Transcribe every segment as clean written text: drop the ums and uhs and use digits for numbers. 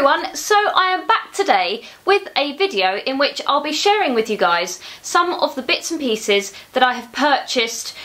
everyone, so I am back today with a video in which I'll be sharing with you guys some of the bits and pieces that I have purchased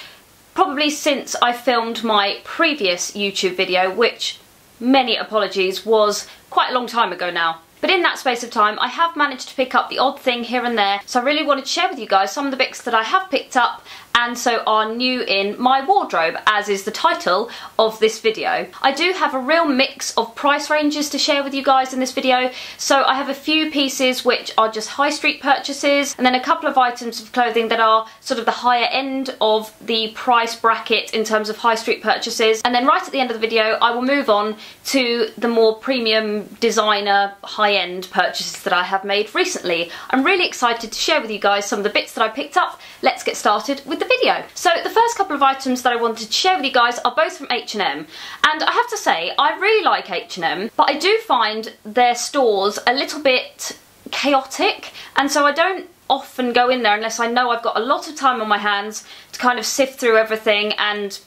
probably since I filmed my previous YouTube video, which, many apologies, was quite a long time ago now. But in that space of time I have managed to pick up the odd thing here and there, so I really wanted to share with you guys some of the bits that I have picked up and so are new in my wardrobe, as is the title of this video. I do have a real mix of price ranges to share with you guys in this video, so I have a few pieces which are just high street purchases, and then a couple of items of clothing that are sort of the higher end of the price bracket in terms of high street purchases, and then right at the end of the video I will move on to the more premium designer high-end purchases that I have made recently. I'm really excited to share with you guys some of the bits that I picked up. Let's get started with the video. So the first couple of items that I wanted to share with you guys are both from H&M, and I have to say I really like H&M, but I do find their stores a little bit chaotic, and so I don't often go in there unless I know I've got a lot of time on my hands to kind of sift through everything and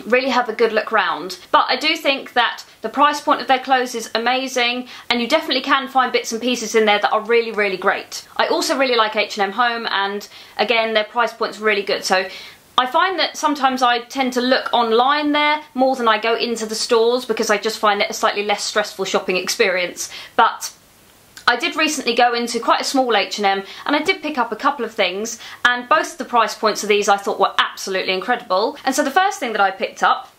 really have a good look round. But I do think that the price point of their clothes is amazing, and you definitely can find bits and pieces in there that are really, really great. I also really like H&M Home, and again their price point's really good. So I find that sometimes I tend to look online there more than I go into the stores because I just find it a slightly less stressful shopping experience. But I did recently go into quite a small H&M and I did pick up a couple of things, and both the price points of these I thought were absolutely incredible. And so the first thing that I picked up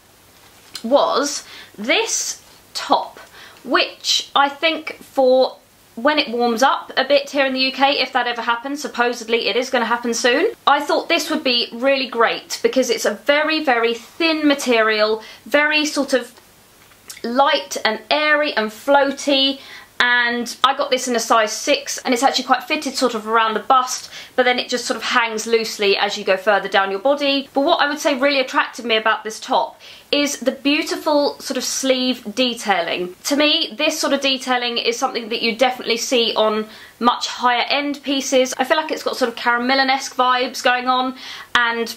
was this top, which I think for when it warms up a bit here in the UK, if that ever happens, supposedly it is going to happen soon, I thought this would be really great because it's a very, very thin material, very sort of light and airy and floaty. And I got this in a size 6, and it's actually quite fitted sort of around the bust, but then it just sort of hangs loosely as you go further down your body. But what I would say really attracted me about this top is the beautiful sort of sleeve detailing. To me, this sort of detailing is something that you definitely see on much higher end pieces. I feel like it's got sort of Caramellan-esque vibes going on, and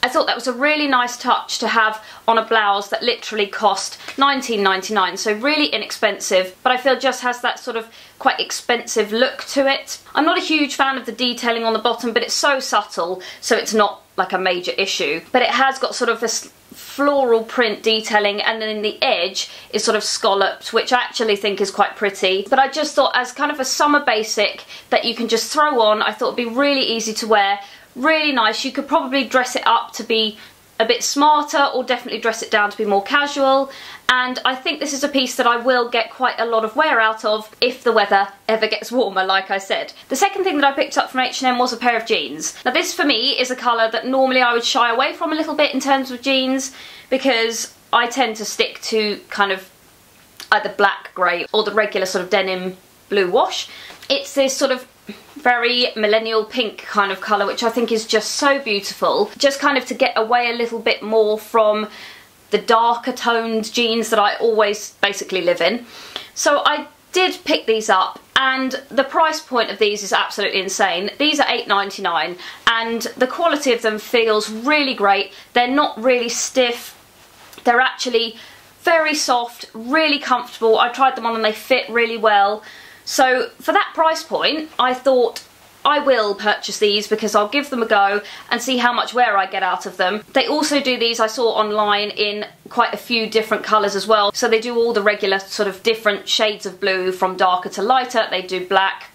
I thought that was a really nice touch to have on a blouse that literally cost £19.99, so really inexpensive, but I feel just has that sort of quite expensive look to it. I'm not a huge fan of the detailing on the bottom, but it's so subtle, so it's not like a major issue. But it has got sort of this floral print detailing, and then the edge is sort of scalloped, which I actually think is quite pretty. But I just thought as kind of a summer basic that you can just throw on, I thought it'd be really easy to wear. Really nice. You could probably dress it up to be a bit smarter, or definitely dress it down to be more casual, and I think this is a piece that I will get quite a lot of wear out of if the weather ever gets warmer, like I said. The second thing that I picked up from H&M was a pair of jeans. Now this for me is a colour that normally I would shy away from a little bit in terms of jeans, because I tend to stick to kind of either black, grey, or the regular sort of denim blue wash. It's this sort of very millennial pink kind of colour, which I think is just so beautiful, just kind of to get away a little bit more from the darker toned jeans that I always basically live in. So I did pick these up, and the price point of these is absolutely insane. These are £8.99, and the quality of them feels really great. They're not really stiff, they're actually very soft, really comfortable. I tried them on and they fit really well. So for that price point, I thought I will purchase these because I'll give them a go and see how much wear I get out of them. They also do these, I saw online, in quite a few different colours as well. So they do all the regular sort of different shades of blue from darker to lighter. They do black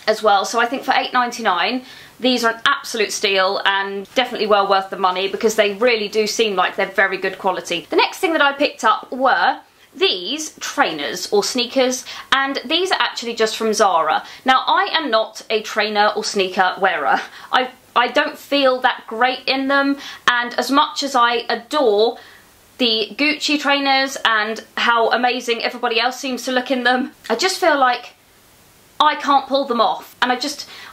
as well. So I think for £8.99, these are an absolute steal and definitely well worth the money because they really do seem like they're very good quality. The next thing that I picked up were these trainers or sneakers, and these are actually just from Zara. Now I am not a trainer or sneaker wearer. I don't feel that great in them, and as much as I adore the Gucci trainers and how amazing everybody else seems to look in them, I just feel like I can't pull them off, and I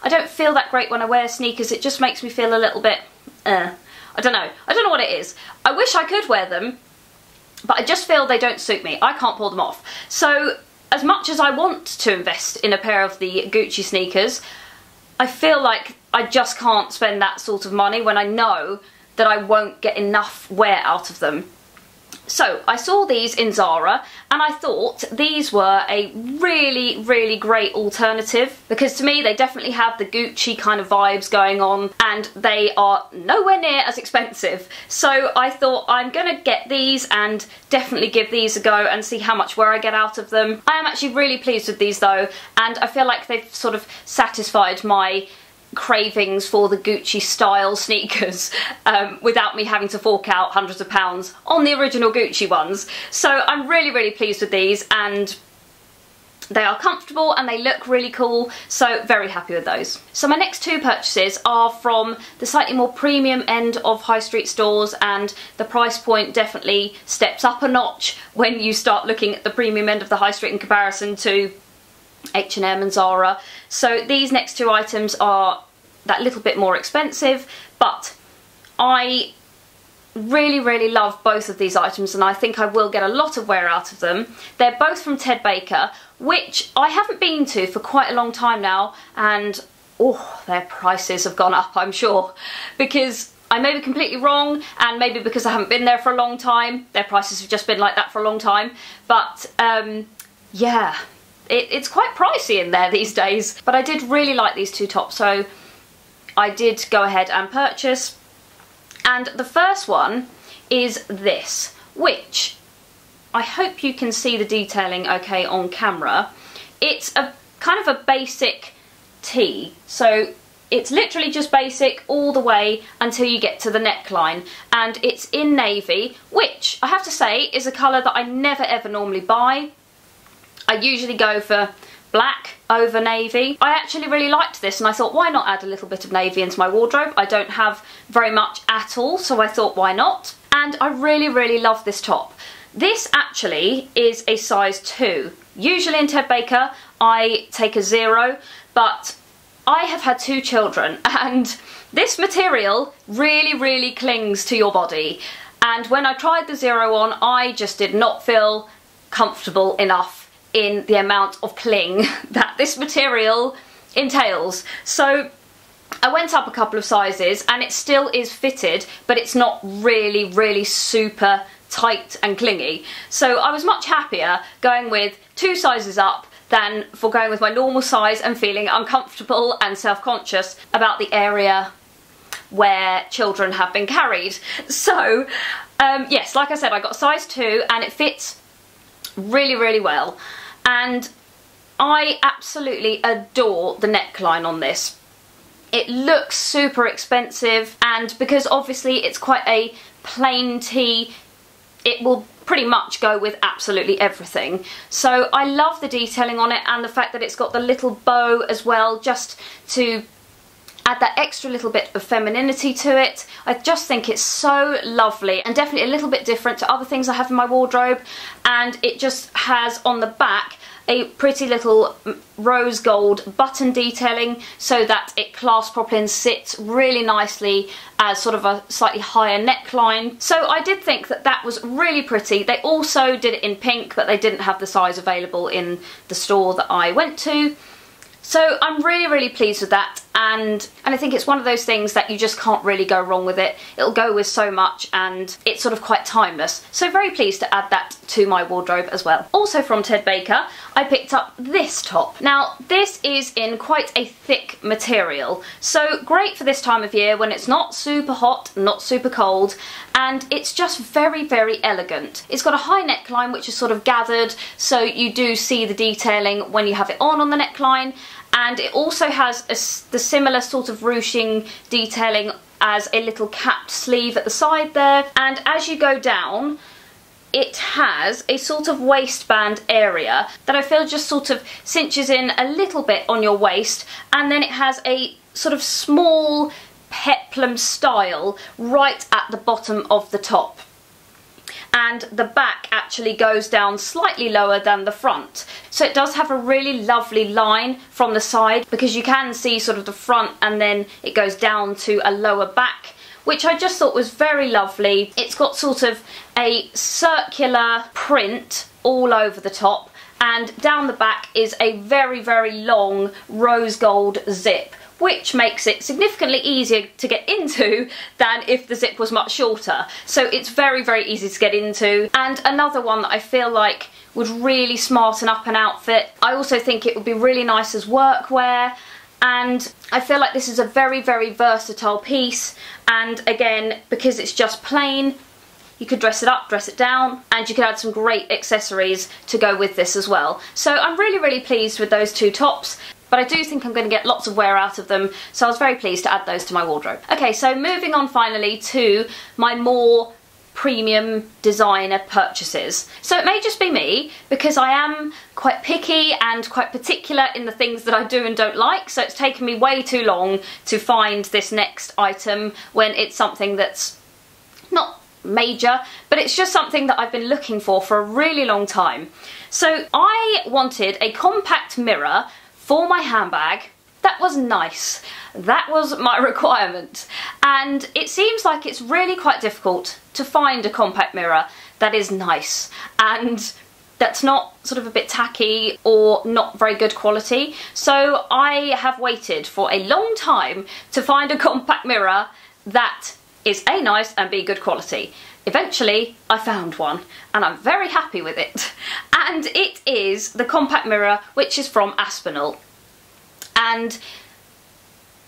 don't feel that great when I wear sneakers. It just makes me feel a little bit I don't know what it is. I wish I could wear them, but I just feel they don't suit me. I can't pull them off. So as much as I want to invest in a pair of the Gucci sneakers, I feel like I just can't spend that sort of money when I know that I won't get enough wear out of them. So I saw these in Zara and I thought these were a really great alternative, because to me they definitely have the Gucci kind of vibes going on and they are nowhere near as expensive. So I thought I'm gonna get these and definitely give these a go and see how much wear I get out of them. I am actually really pleased with these though, and I feel like they've sort of satisfied my cravings for the Gucci style sneakers without me having to fork out hundreds of pounds on the original Gucci ones. So I'm really pleased with these, and they are comfortable and they look really cool, so very happy with those. So my next two purchases are from the slightly more premium end of high street stores, and the price point definitely steps up a notch when you start looking at the premium end of the high street in comparison to H&M and Zara. So these next two items are that little bit more expensive, but I really love both of these items and I think I will get a lot of wear out of them. They're both from Ted Baker, which I haven't been to for quite a long time now, and oh, their prices have gone up, I'm sure, because I may be completely wrong, and maybe because I haven't been there for a long time, their prices have just been like that for a long time, but yeah. It's quite pricey in there these days, but I did really like these two tops, so I did go ahead and purchase. And the first one is this, which I hope you can see the detailing okay on camera. It's a kind of a basic tee, so it's literally just basic all the way until you get to the neckline, and it's in navy, which I have to say is a colour that I never ever normally buy. I usually go for black over navy. I actually really liked this and I thought, why not add a little bit of navy into my wardrobe? I don't have very much at all, so I thought, why not? And I really love this top. This actually is a size 2. Usually in Ted Baker I take a 0, but I have had 2 children and this material really clings to your body, and when I tried the 0 on, I just did not feel comfortable enough in the amount of cling that this material entails. So I went up a couple of sizes and it still is fitted, but it's not really super tight and clingy. So I was much happier going with 2 sizes up than for going with my normal size and feeling uncomfortable and self-conscious about the area where children have been carried. So yes, like I said, I got a size 2 and it fits really well. And I absolutely adore the neckline on this. It looks super expensive, and because obviously it's quite a plain tee, it will pretty much go with absolutely everything. So I love the detailing on it and the fact that it's got the little bow as well, just to add that extra little bit of femininity to it. I just think it's so lovely and definitely a little bit different to other things I have in my wardrobe, and it just has on the back a pretty little rose gold button detailing so that it clasps properly and sits really nicely as sort of a slightly higher neckline. So I did think that that was really pretty. They also did it in pink, but they didn't have the size available in the store that I went to. So I'm really pleased with that, and I think it's one of those things that you just can't really go wrong with it. It'll go with so much and it's sort of quite timeless. So very pleased to add that to my wardrobe as well. Also from Ted Baker, I picked up this top. Now this is in quite a thick material, so great for this time of year when it's not super hot, not super cold, and it's just very elegant. It's got a high neckline which is sort of gathered, so you do see the detailing when you have it on the neckline, and it also has the similar sort of ruching detailing as a little capped sleeve at the side there, and as you go down it has a sort of waistband area that I feel just sort of cinches in a little bit on your waist, and then it has a sort of small peplum style right at the bottom of the top. And the back actually goes down slightly lower than the front. So it does have a really lovely line from the side, because you can see sort of the front and then it goes down to a lower back, which I just thought was very lovely. It's got sort of a circular print all over the top, and down the back is a very long rose gold zip, which makes it significantly easier to get into than if the zip was much shorter. So it's very, very easy to get into. And another one that I feel like would really smarten up an outfit. I also think it would be really nice as workwear, and I feel like this is a very, very versatile piece. And again, because it's just plain, you could dress it up, dress it down, and you could add some great accessories to go with this as well. So I'm really, really pleased with those two tops, but I do think I'm going to get lots of wear out of them, so I was very pleased to add those to my wardrobe. Okay, so moving on finally to my more premium designer purchases. So it may just be me, because I am quite picky and quite particular in the things that I do and don't like, so it's taken me way too long to find this next item when it's something that's not major, but it's just something that I've been looking for a really long time. So I wanted a compact mirror for my handbag that was nice. That was my requirement, and it seems like it's really quite difficult to find a compact mirror that is nice and that's not sort of a bit tacky or not very good quality. So I have waited for a long time to find a compact mirror that is A, nice, and B, good quality. Eventually I found one and I'm very happy with it, and it is the compact mirror which is from Aspinal, and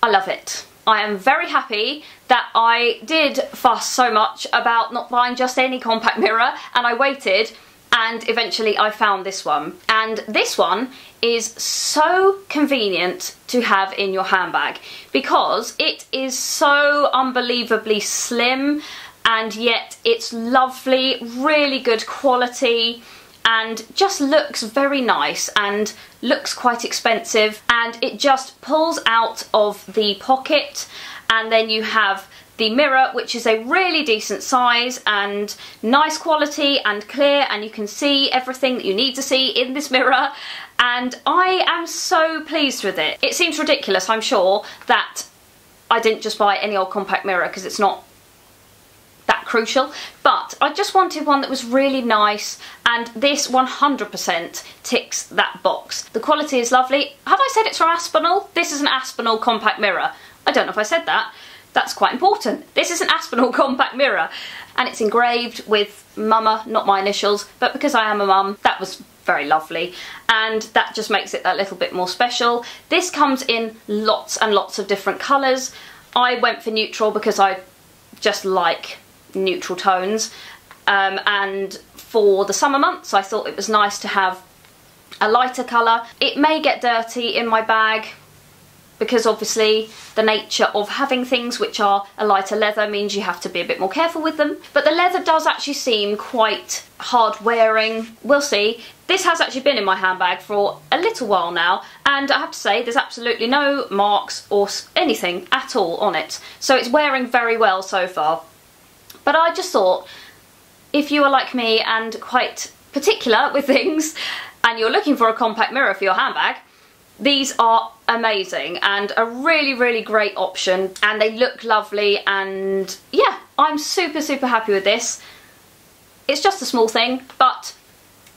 I love it. I am very happy that I did fuss so much about not buying just any compact mirror, and I waited, and eventually I found this one. And this one is so convenient to have in your handbag because it is so unbelievably slim, and yet it's lovely, really good quality, and just looks very nice and looks quite expensive, and it just pulls out of the pocket, and then you have the mirror, which is a really decent size and nice quality and clear, and you can see everything that you need to see in this mirror, and I am so pleased with it. It seems ridiculous, I'm sure, that I didn't just buy any old compact mirror because it's not that crucial, but I just wanted one that was really nice, and this 100% ticks that box. The quality is lovely. Have I said it's from Aspinal? This is an Aspinal compact mirror. I don't know if I said that. That's quite important. This is an Aspinal compact mirror, and it's engraved with Mama, not my initials, but because I am a mum, that was very lovely, and that just makes it that little bit more special. This comes in lots and lots of different colours. I went for neutral because I just like neutral tones, and for the summer months I thought it was nice to have a lighter colour. It may get dirty in my bag because obviously the nature of having things which are a lighter leather means you have to be a bit more careful with them, but the leather does actually seem quite hard wearing. We'll see. This has actually been in my handbag for a little while now, and I have to say there's absolutely no marks or anything at all on it, so it's wearing very well so far. But I just thought, if you are like me and quite particular with things, and you're looking for a compact mirror for your handbag, these are amazing and a really, really great option, and they look lovely, and yeah, I'm super, super happy with this. It's just a small thing, but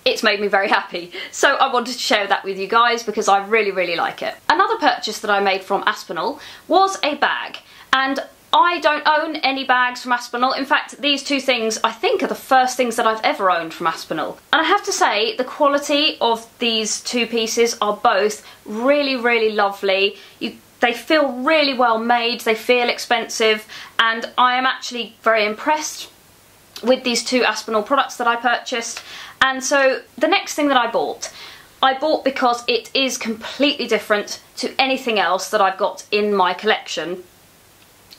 it's made me very happy. So I wanted to share that with you guys because I really, really like it. Another purchase that I made from Aspinal was a bag, and I don't own any bags from Aspinal. In fact, these two things I think are the first things that I've ever owned from Aspinal. And I have to say, the quality of these two pieces are both really, really lovely. They feel really well made, they feel expensive, and I am actually very impressed with these two Aspinal products that I purchased. And so the next thing that I bought because it is completely different to anything else that I've got in my collection.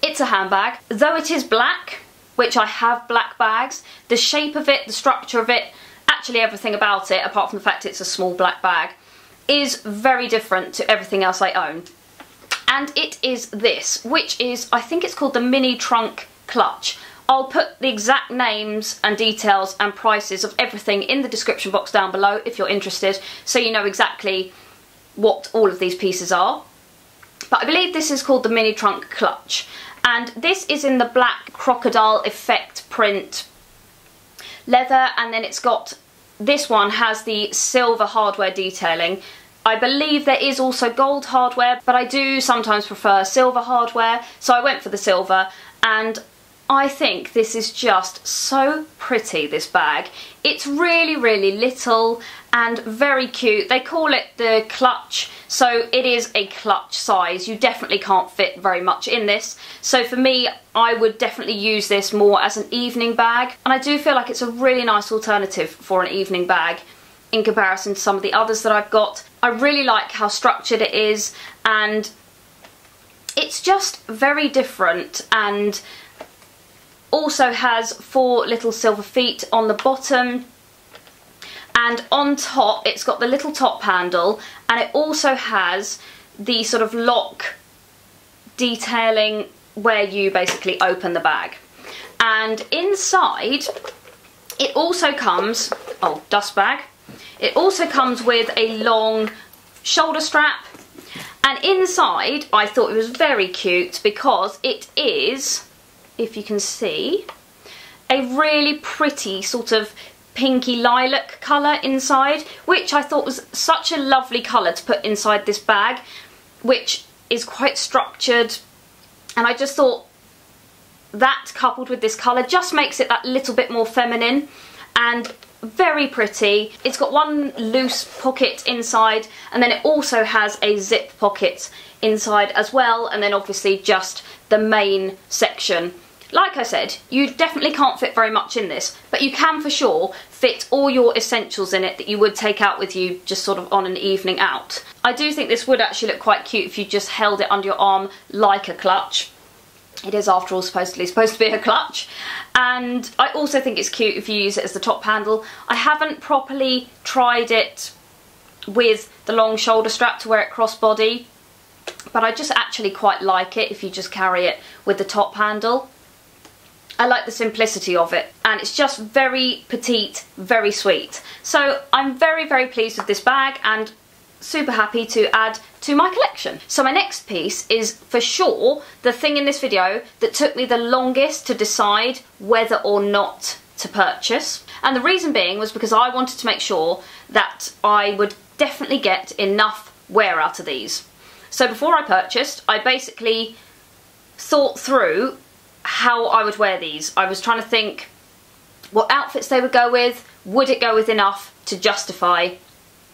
It's a handbag. Though it is black, which I have black bags, the shape of it, the structure of it, actually everything about it, apart from the fact it's a small black bag, is very different to everything else I own. And it is this, which is, I think it's called the Mini Trunk Clutch. I'll put the exact names and details and prices of everything in the description box down below if you're interested, so you know exactly what all of these pieces are. But I believe this is called the Mini Trunk Clutch. And this is in the black crocodile effect print leather, and then it's got, this one has the silver hardware detailing. I believe there is also gold hardware, but I do sometimes prefer silver hardware, so I went for the silver, and I think this is just so pretty, this bag. It's really, really little and very cute. They call it the clutch, so it is a clutch size. You definitely can't fit very much in this. So for me, I would definitely use this more as an evening bag. And I do feel like it's a really nice alternative for an evening bag in comparison to some of the others that I've got. I really like how structured it is, and it's just very different, and also has 4 little silver feet on the bottom, and on top it's got the little top handle, and it also has the sort of lock detailing where you basically open the bag. And inside it also comes, oh, dust bag, it also comes with a long shoulder strap, and inside I thought it was very cute because it is, if you can see, a really pretty sort of pinky lilac colour inside, which I thought was such a lovely colour to put inside this bag, which is quite structured, and I just thought that coupled with this colour just makes it that little bit more feminine and very pretty. It's got one loose pocket inside, and then it also has a zip pocket inside as well, and then obviously just the main section. Like I said, you definitely can't fit very much in this, but you can for sure fit all your essentials in it that you would take out with you just sort of on an evening out. I do think this would actually look quite cute if you just held it under your arm like a clutch. It is, after all, supposedly supposed to be a clutch. And I also think it's cute if you use it as the top handle. I haven't properly tried it with the long shoulder strap to wear it crossbody, but I just actually quite like it if you just carry it with the top handle. I like the simplicity of it, and it's just very petite, very sweet. So I'm very, very pleased with this bag and super happy to add to my collection. So my next piece is for sure the thing in this video that took me the longest to decide whether or not to purchase. And the reason being was because I wanted to make sure that I would definitely get enough wear out of these. So before I purchased, I basically thought through how I would wear these. I was trying to think what outfits they would go with, would it go with enough to justify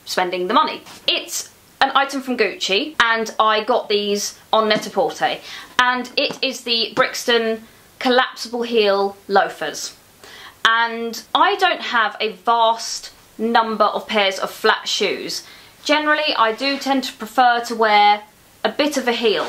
spending the money. It's an item from Gucci, and I got these on Net-a-Porter, and it is the Brixton collapsible heel loafers. And I don't have a vast number of pairs of flat shoes. Generally, I do tend to prefer to wear a bit of a heel.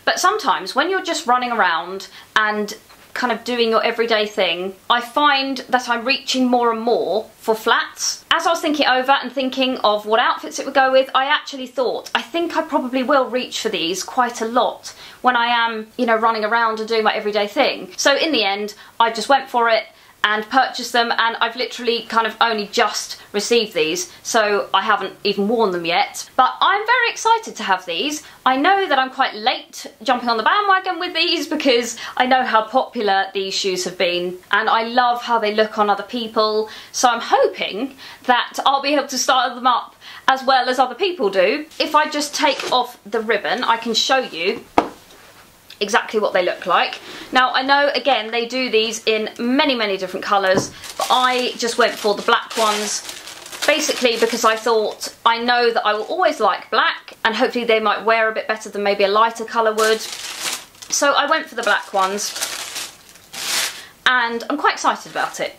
But sometimes when you're just running around and kind of doing your everyday thing, I find that I'm reaching more and more for flats. As I was thinking over and thinking of what outfits it would go with, I actually thought, I think I probably will reach for these quite a lot when I am, you know, running around and doing my everyday thing. So in the end, I just went for it and purchased them, and I've literally kind of only just received these, so I haven't even worn them yet. But I'm very excited to have these. I know that I'm quite late jumping on the bandwagon with these because I know how popular these shoes have been, and I love how they look on other people, so I'm hoping that I'll be able to style them up as well as other people do. If I just take off the ribbon, I can show you exactly what they look like. Now I know again they do these in many different colours, but I just went for the black ones basically because I thought I know that I will always like black, and hopefully they might wear a bit better than maybe a lighter colour would. So I went for the black ones, and I'm quite excited about it.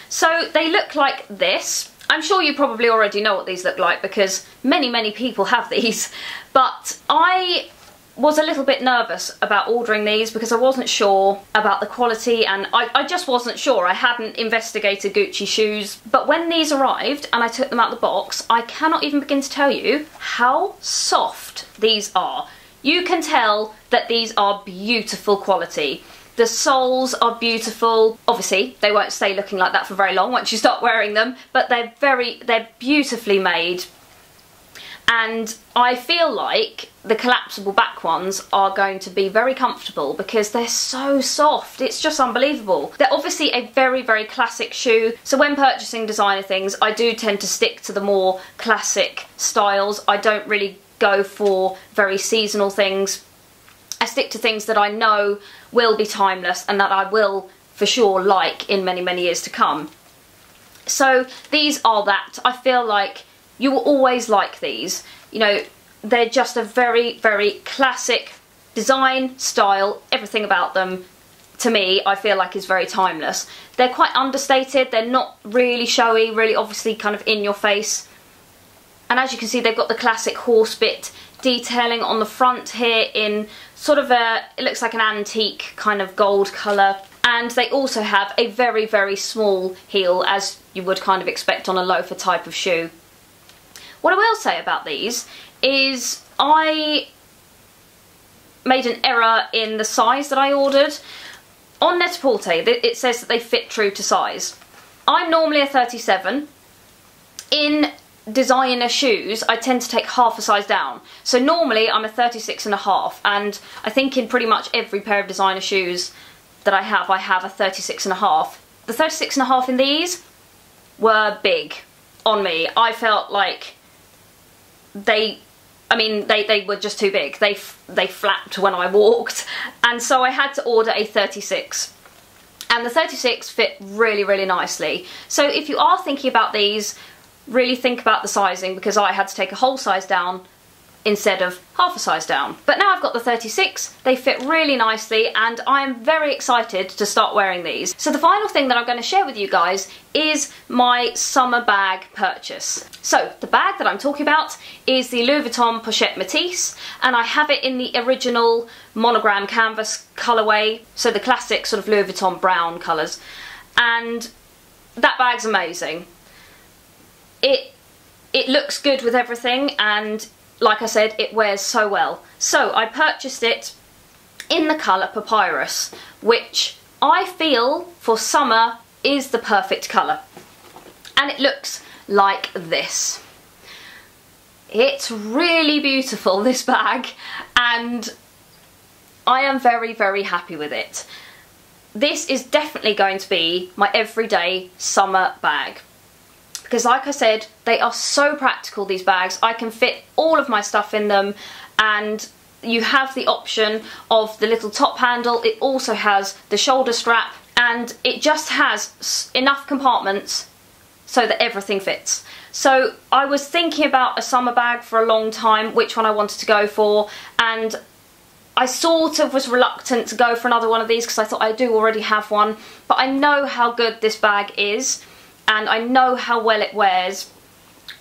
So they look like this. I'm sure you probably already know what these look like because many people have these, but I was a little bit nervous about ordering these because I wasn't sure about the quality, and I just wasn't sure. I hadn't investigated Gucci shoes. But when these arrived and I took them out of the box, I cannot even begin to tell you how soft these are. You can tell that these are beautiful quality. The soles are beautiful. Obviously, they won't stay looking like that for very long once you start wearing them, but they're beautifully made. And I feel like the collapsible back ones are going to be very comfortable because they're so soft. It's just unbelievable. They're obviously a very, very classic shoe. So when purchasing designer things, I do tend to stick to the more classic styles. I don't really go for very seasonal things. I stick to things that I know will be timeless and that I will for sure like in many, many years to come. So these are that. I feel like you will always like these. You know, they're just a very, very classic design, style, everything about them, to me, I feel like is very timeless. They're quite understated, they're not really showy, really obviously kind of in your face. And as you can see, they've got the classic horsebit detailing on the front here in sort of a, it looks like an antique kind of gold colour. And they also have a very, very small heel, as you would kind of expect on a loafer type of shoe. What I will say about these is I made an error in the size that I ordered. On Net-a-Porter, it says that they fit true to size. I'm normally a 37. In designer shoes, I tend to take half a size down. So normally I'm a 36.5, and I think in pretty much every pair of designer shoes that I have a 36.5. The 36.5 in these were big on me. I felt like they were just too big. They flapped when I walked, and so I had to order a 36. And the 36 fit really, really nicely. So if you are thinking about these, really think about the sizing, because I had to take a whole size down instead of half a size down. But now I've got the 36, they fit really nicely, and I am very excited to start wearing these. So the final thing that I'm going to share with you guys is my summer bag purchase. So the bag that I'm talking about is the Louis Vuitton Pochette Metis, and I have it in the original Monogram canvas colourway, so the classic sort of Louis Vuitton brown colours. And that bag's amazing. It looks good with everything, and like I said, it wears so well. So I purchased it in the colour Papyrus, which I feel for summer is the perfect colour. And it looks like this. It's really beautiful, this bag, and I am very, very happy with it. This is definitely going to be my everyday summer bag. Because like I said, they are so practical, these bags. I can fit all of my stuff in them, and you have the option of the little top handle. It also has the shoulder strap, and it just has enough compartments so that everything fits. So I was thinking about a summer bag for a long time, which one I wanted to go for, and I sort of was reluctant to go for another one of these because I thought I do already have one, but I know how good this bag is, and I know how well it wears.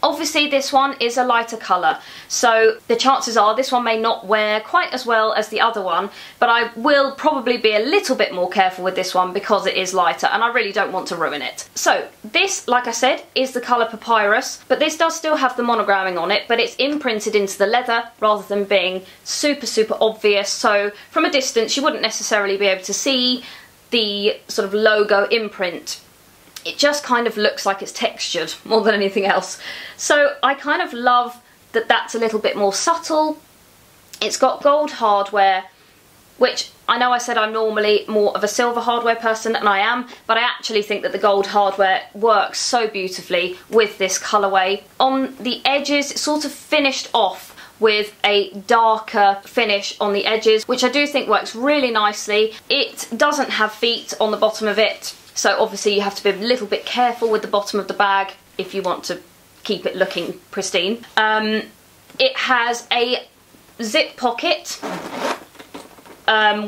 Obviously this one is a lighter colour, so the chances are this one may not wear quite as well as the other one, but I will probably be a little bit more careful with this one because it is lighter, and I really don't want to ruin it. So this, like I said, is the colour Papyrus, but this does still have the monogramming on it, but it's imprinted into the leather rather than being super, super obvious, so from a distance you wouldn't necessarily be able to see the sort of logo imprint. It just kind of looks like it's textured more than anything else. So I kind of love that that's a little bit more subtle. It's got gold hardware, which I know I said I'm normally more of a silver hardware person, and I am, but I actually think that the gold hardware works so beautifully with this colourway. On the edges, it's sort of finished off with a darker finish on the edges, which I do think works really nicely. It doesn't have feet on the bottom of it, so obviously you have to be a little bit careful with the bottom of the bag if you want to keep it looking pristine. It has a zip pocket,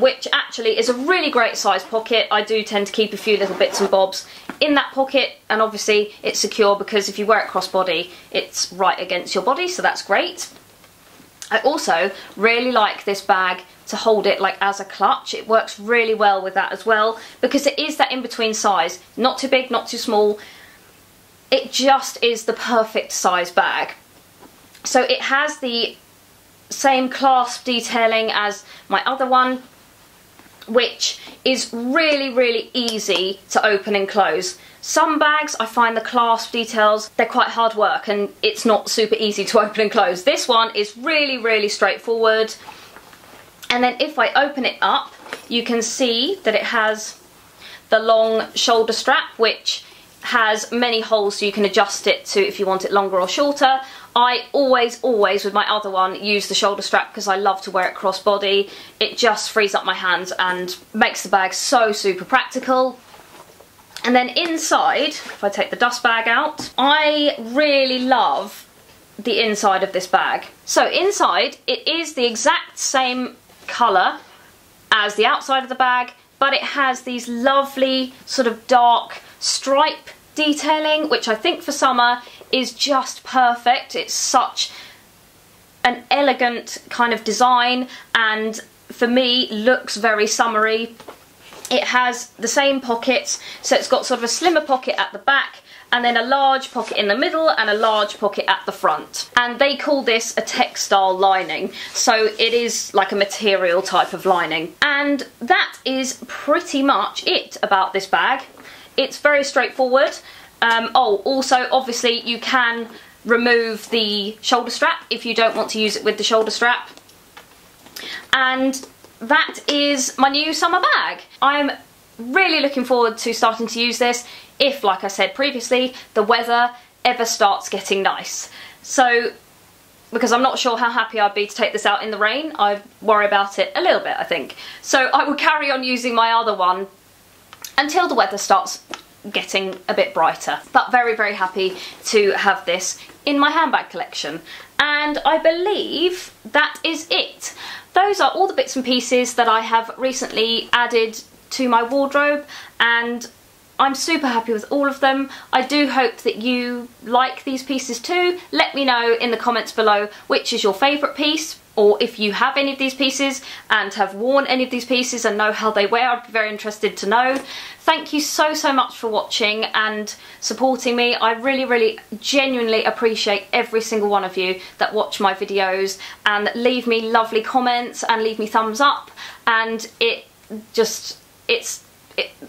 which actually is a really great size pocket. I do tend to keep a few little bits and bobs in that pocket, and obviously it's secure because if you wear it crossbody, it's right against your body, so that's great. I also really like this bag to hold it like as a clutch. It works really well with that as well, because it is that in-between size, not too big, not too small. It just is the perfect size bag. So it has the same clasp detailing as my other one, which is really, really easy to open and close. Some bags, I find the clasp details, they're quite hard work and it's not super easy to open and close. This one is really, really straightforward. And then if I open it up, you can see that it has the long shoulder strap, which has many holes so you can adjust it to if you want it longer or shorter. I always with my other one use the shoulder strap because I love to wear it crossbody. It just frees up my hands and makes the bag so super practical. And then inside, if I take the dust bag out, I really love the inside of this bag. So inside, it is the exact same colour as the outside of the bag, but it has these lovely sort of dark stripe detailing, which I think for summer is just perfect. It's such an elegant kind of design and for me looks very summery. It has the same pockets, so it's got sort of a slimmer pocket at the back and then a large pocket in the middle and a large pocket at the front. And they call this a textile lining, so it is like a material type of lining. And that is pretty much it about this bag. It's very straightforward. Oh, also obviously you can remove the shoulder strap if you don't want to use it with the shoulder strap. And that is my new summer bag. I'm really looking forward to starting to use this if, like I said previously, the weather ever starts getting nice. So, because I'm not sure how happy I'd be to take this out in the rain, I worry about it a little bit, I think. So I will carry on using my other one until the weather starts getting a bit brighter. But very, very happy to have this in my handbag collection. And I believe that is it. Those are all the bits and pieces that I have recently added to my wardrobe, and I'm super happy with all of them. I do hope that you like these pieces too. Let me know in the comments below which is your favourite piece, or if you have any of these pieces and have worn any of these pieces and know how they wear. I'd be very interested to know. Thank you so much for watching and supporting me. I really genuinely appreciate every single one of you that watch my videos and leave me lovely comments and leave me thumbs up, and it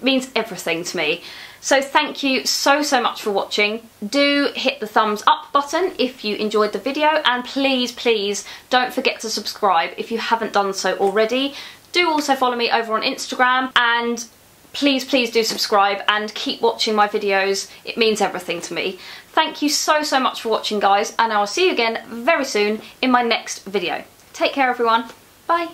means everything to me. So thank you so much for watching. Do hit the thumbs up button if you enjoyed the video, and please don't forget to subscribe if you haven't done so already. Do also follow me over on Instagram, and please do subscribe and keep watching my videos. It means everything to me. Thank you so much for watching, guys, and I will see you again very soon in my next video. Take care, everyone. Bye.